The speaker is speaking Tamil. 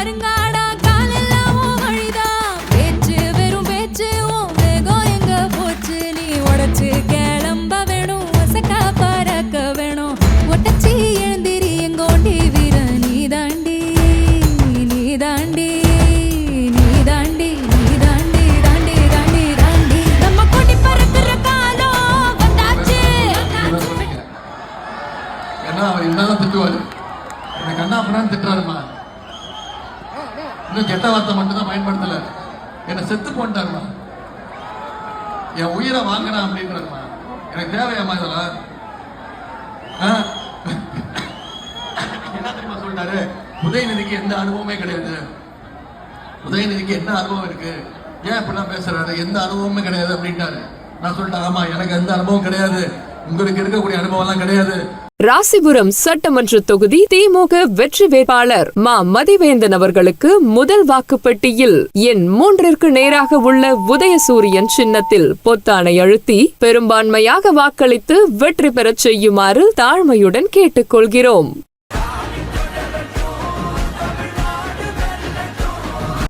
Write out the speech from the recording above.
கருங்காடா காலெல்லாம் உன் வழிதான். பேச்சு வெறும் பேச்சு உன் வேகம் எங்க போச்சு. நீ உடைச்சு கிளம்ப வேணும், வசக்கா பறக்க வேணும். ஒட்டச்சி எழுந்திரி எங்கோண்டி வீர நீ தாண்டி, நீ தாண்டி, நீ தாண்டி, நீ தாண்டி, தாண்டி தாண்டி தாண்டி. நம்ம கொடி பறக்கிற காலம் வந்தாச்சு. ஏன்னா அவர் என்னதான் திட்டுவாரு, எனக்கு அண்ணா அப்பனான்னு திட்டுறாருமா. இன்னும் கெட்ட வார்த்தை மட்டும் தான் பயன்படுத்தல. என்னை செத்து போட்டாருமா, என் உயிரை வாங்கினா அப்படின்றாருமா. எனக்கு தேவையாமா இதெல்லாம்? என்ன தெரியுமா சொல்லிட்டாரு? உதயநிதிக்கு எந்த அனுபவமே கிடையாது. உதயநிதிக்கு என்ன அனுபவம் இருக்கு, ஏன் இப்படிலாம் பேசுறாரு, எந்த அனுபவமே கிடையாது அப்படின்ட்டாரு. நான் சொல்லிட்டேன், ஆமா எனக்கு எந்த அனுபவம் கிடையாது, உங்களுக்கு இருக்கக்கூடிய அனுபவம் எல்லாம் கிடையாது. ராசிபுரம் சட்டமன்ற தொகுதி திமுக வெற்றி வேட்பாளர் மா மதிவேந்தன் அவர்களுக்கு முதல் வாக்குப்பெட்டியில் எண் 3 நேராக உள்ள உதயசூரியன் சின்னத்தில் பொத்தானை அழுத்தி பெரும்பான்மையாக வாக்களித்து வெற்றி பெறச் செய்யுமாறு தாழ்மையுடன் கேட்டுக்கொள்கிறோம்.